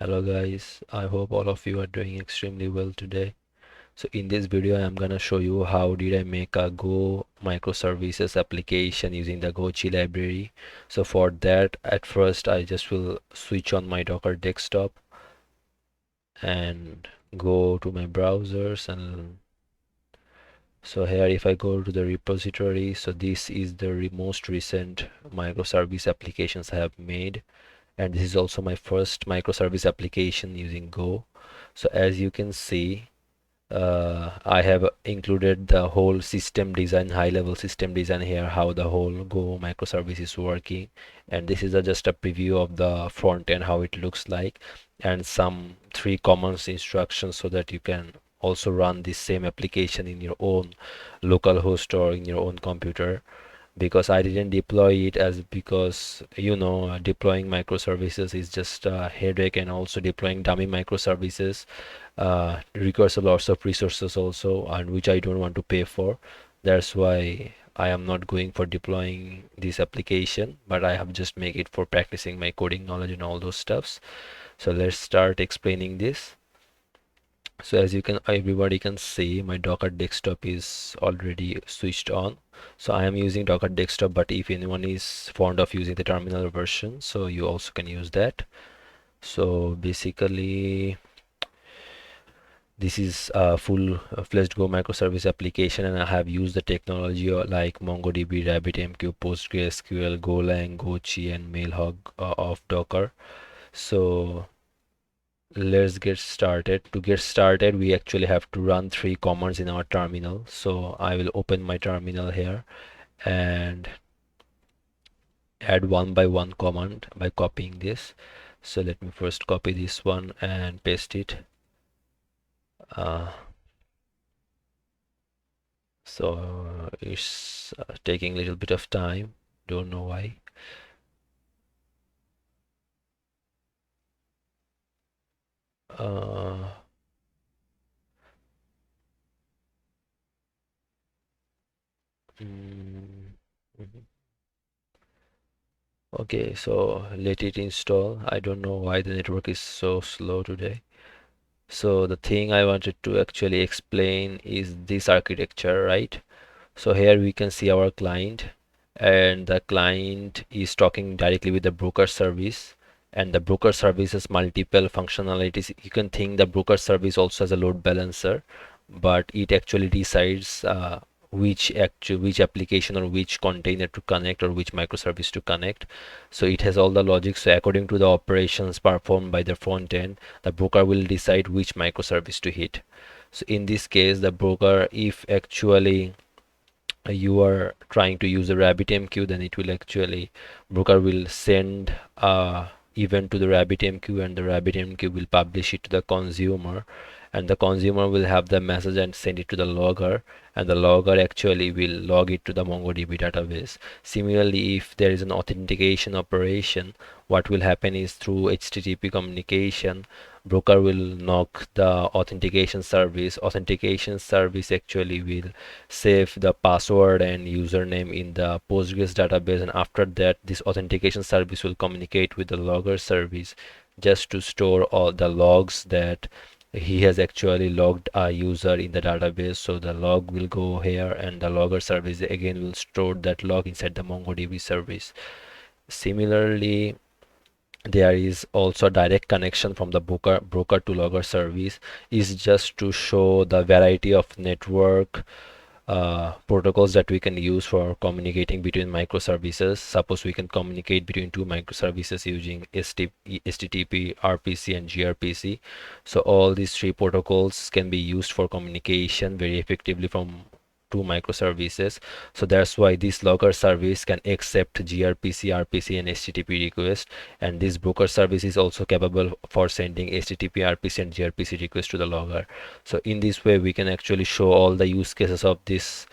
Hello guys, I hope all of you are doing extremely well today. So in this video I'm gonna show you how did I make a Go microservices application using the GoChi library. So for that, at first I just will switch on my Docker desktop and go to my browsers, and so here if I go to the repository, so this is the most recent microservice applications I have made, and this is also my first microservice application using Go. So as you can see, I have included the whole system design, high level system design here, how the whole Go microservice is working, and this is just a preview of the front end, how it looks like, and some three common instructions so that you can also run this same application in your own local host or in your own computer. Because I didn't deploy it as because deploying microservices is just a headache, and also deploying dummy microservices requires a lots of resources also, and which I don't want to pay for. That's why I am not going for deploying this application, but I have just make it for practicing my coding knowledge and all those stuffs. So let's start explaining this. So as you can everybody can see, my Docker desktop is already switched on. So I am using Docker desktop, but if anyone is fond of using the terminal version, so you also can use that. So basically this is a full-fledged Go microservice application, and I have used the technology like MongoDB, RabbitMQ, PostgreSQL, Golang, Gochi, and Mailhog of Docker. So let's get started. To get started, we actually have to run three commands in our terminal. So I will open my terminal here and add one by one command by copying this. So let me first copy this one and paste it. So it's taking a little bit of time, don't know why. uh, mm, mhm. Okay, so let it install. I don't know why the network is so slow today. So the thing I wanted to actually explain is this architecture, right? So here we can see our client, and the client is talking directly with the broker service, and the broker service has multiple functionalities. You can think the broker service also has a load balancer, but it actually decides which application or which container to connect or which microservice to connect. So it has all the logic. So according to the operations performed by the front end, the broker will decide which microservice to hit. So in this case, the broker, if actually you are trying to use a RabbitMQ, then it will actually broker will send a event to the RabbitMQ, and the RabbitMQ will publish it to the consumer, and the consumer will have the message and send it to the logger, and the logger actually will log it to the MongoDB database. Similarly, if there is an authentication operation, what will happen is through HTTP communication, broker will knock the authentication service actually will save the password and username in the Postgres database, and after that this authentication service will communicate with the logger service just to store all the logs that he has actually logged a user in the database. So the log will go here, and the logger service again will store that log inside the MongoDB service. Similarly, there is also a direct connection from the broker to logger service, is just to show the variety of network protocols that we can use for communicating between microservices. Suppose we can communicate between two microservices using HTTP, RPC, and gRPC. So all these three protocols can be used for communication very effectively from two microservices. So that's why this logger service can accept gRPC, RPC, and HTTP requests, and this broker service is also capable for sending HTTP, RPC, and gRPC requests to the logger. So in this way we can actually show all the use cases of this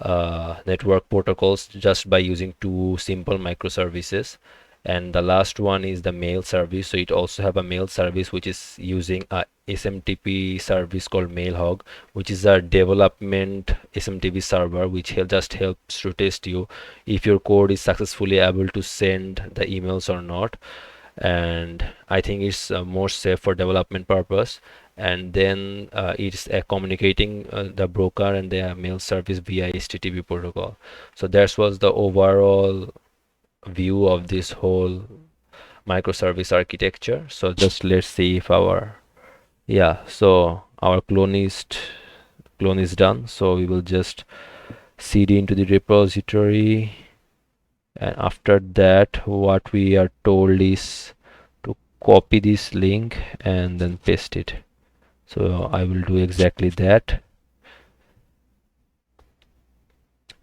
network protocols just by using two simple microservices. And the last one is the mail service. So it also have a mail service which is using a SMTP service called Mailhog, which is a development SMTP server which just helps to test you if your code is successfully able to send the emails or not. and I think it's more safe for development purpose. And then it's communicating the broker and the mail service via HTTP protocol. So that was the overall view of this whole microservice architecture. So just let's see if our, yeah, so our clone is done. So we will just cd into the repository, and after that what we are told is to copy this link and then paste it. So I will do exactly that.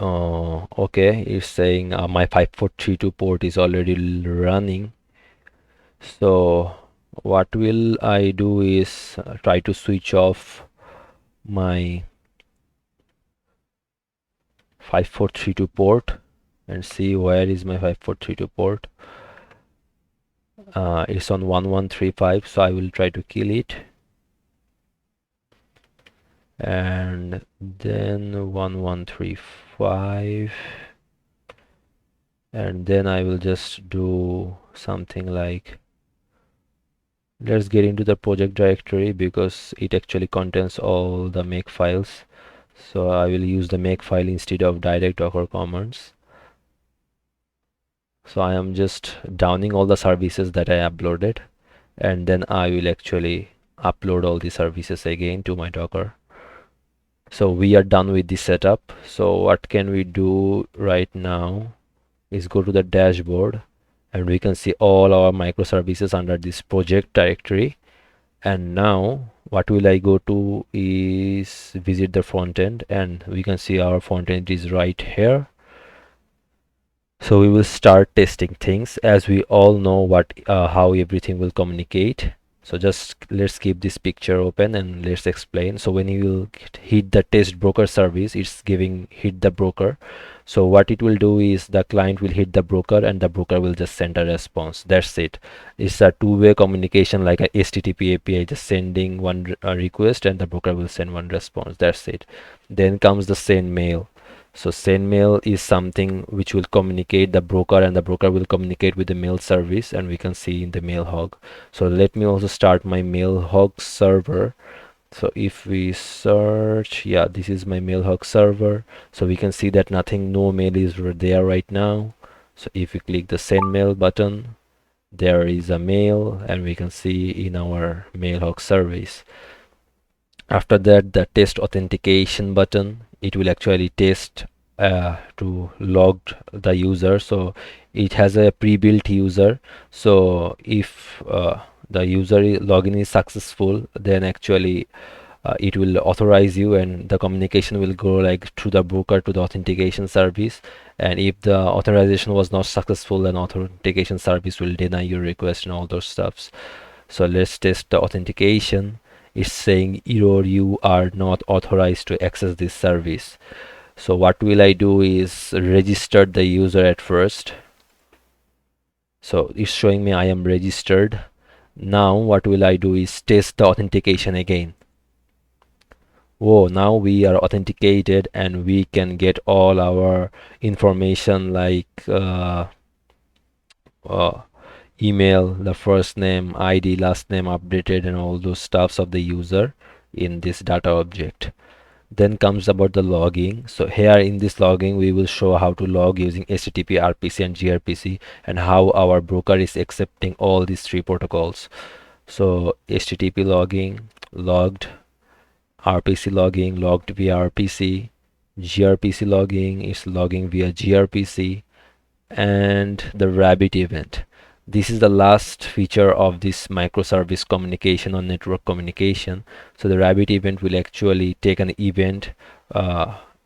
Okay, it's saying my 5432 port is already running. So what will I do is try to switch off my 5432 port and see where is my 5432 port. It's on 1135, so I will try to kill it, and then 1135, and then I will just do something like, let's get into the project directory because it actually contains all the make files. So I will use the make file instead of direct docker commands. So I am just downing all the services that I uploaded, and then I will actually upload all the services again to my Docker. So we are done with the setup. So what can we do right now is go to the dashboard, and we can see all our microservices under this project directory. And now what will I go to is visit the front end, and we can see our front end is right here. So we will start testing things. As we all know what how everything will communicate. So just let's keep this picture open and let's explain. So when you will hit the test broker service, it's giving hit the broker. So what it will do is the client will hit the broker and the broker will just send a response. That's it. It's a two-way communication like a HTTP API, just sending one request and the broker will send one response. That's it. Then comes the send mail. So send mail is something which will communicate the broker, and the broker will communicate with the mail service, and we can see in the mail hog. So let me also start my mail hog server. So if we search, yeah, this is my mail hog server. So we can see that nothing, no mail is there right now. So if we click the send mail button, there is a mail, and we can see in our mail hog service. After that, the test authentication button, it will actually test to log the user. So it has a pre-built user. So if the user login is successful, then actually it will authorize you, and the communication will go like through the broker to the authentication service. And if the authorization was not successful, then authentication service will deny your request and all those stuffs. So let's test the authentication. It's saying error, you are not authorized to access this service. So what will I do is register the user at first. So it's showing me I am registered. Now what will I do is test the authentication again. Oh, now we are authenticated and we can get all our information like email, the first name, ID, last name updated, and all those stuffs of the user in this data object. Then comes about the logging. So here in this logging we will show how to log using HTTP, RPC and gRPC, and how our broker is accepting all these three protocols. So HTTP logging, logged, RPC logging, logged via RPC, gRPC logging is logging via gRPC, and the rabbit event. This is the last feature of this microservice communication or network communication. So the rabbit event will actually take an event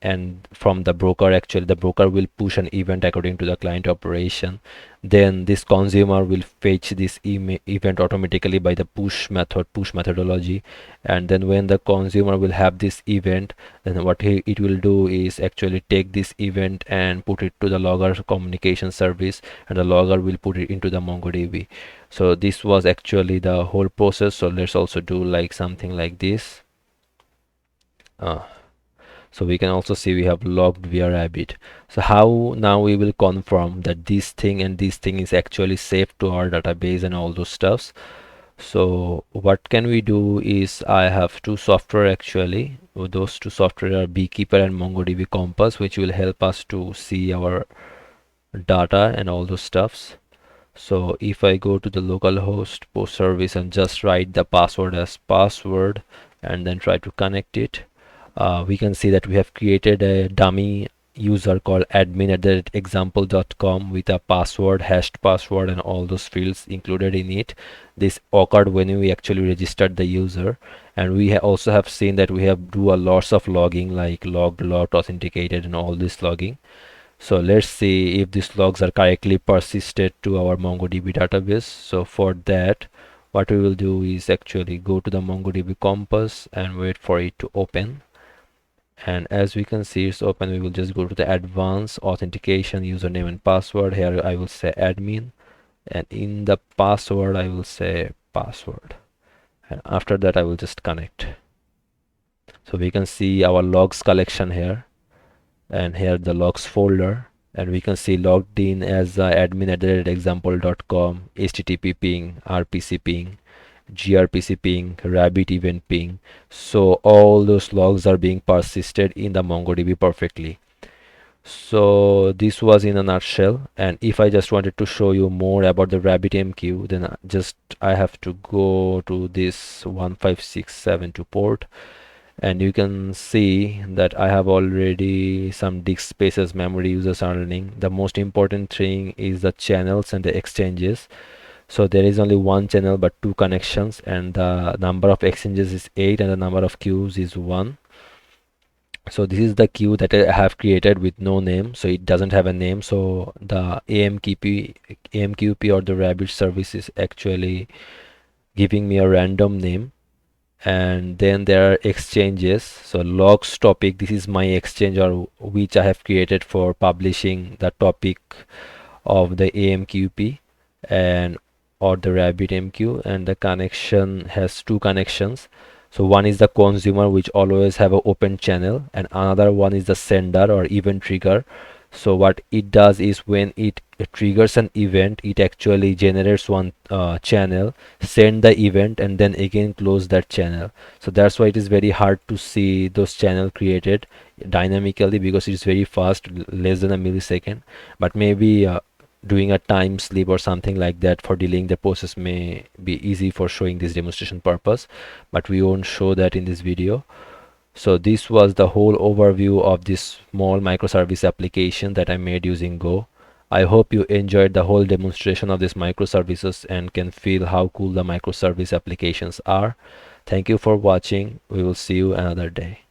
and from the broker, actually the broker will push an event according to the client operation. Then this consumer will fetch this event automatically by the push methodology. And then when the consumer will have this event, then what it will do is actually take this event and put it to the logger communication service, and the logger will put it into the MongoDB. So this was actually the whole process. So let's also do like something like this. So we can also see we have logged via rabbit. So how now we will confirm that this thing and this thing is actually saved to our database and all those stuffs. So what can we do is I have two software actually. Those two software are Beekeeper and MongoDB Compass, which will help us to see our data and all those stuffs. So if I go to the localhost post service and just write the password as password and then try to connect it, we can see that we have created a dummy user called admin@example.com with a password, hashed password, and all those fields included in it. This occurred when we actually registered the user, and we also have seen that we have do a lots of logging like logged, logged, authenticated, and all this logging. So let's see if these logs are correctly persisted to our MongoDB database. So for that, what we will do is actually go to the MongoDB Compass and wait for it to open. And as we can see it's open, we will just go to the advanced authentication, username and password. Here I will say admin, and in the password I will say password, and after that I will just connect. So we can see our logs collection here, and here the logs folder, and we can see logged in as admin@example.com, http ping, rpc ping, grpc ping, rabbit event ping. So all those logs are being persisted in the MongoDB perfectly. So this was in a nutshell, and if I just wanted to show you more about the RabbitMQ, then I have to go to this 15672 port, and you can see that I have already some disk spaces, memory users are running. The most important thing is the channels and the exchanges. So there is only one channel but two connections, and the number of exchanges is 8 and the number of queues is 1. So this is the queue that I have created with no name, so it doesn't have a name. So the AMQP or the Rabbit service is actually giving me a random name. And then there are exchanges. So logs topic, this is my exchange or which I have created for publishing the topic of the AMQP and or the RabbitMQ. And the connection has two connections. So one is the consumer, which always have an open channel, and another one is the sender or event trigger. So what it does is when it triggers an event, it actually generates one channel, send the event, and then again close that channel. So that's why it is very hard to see those channel created dynamically, because it is very fast, less than a millisecond. But maybe doing a time slip or something like that for delaying the process may be easy for showing this demonstration purpose, but we won't show that in this video. So this was the whole overview of this small microservice application that I made using Go. I hope you enjoyed the whole demonstration of this microservices and can feel how cool the microservice applications are. Thank you for watching. We will see you another day.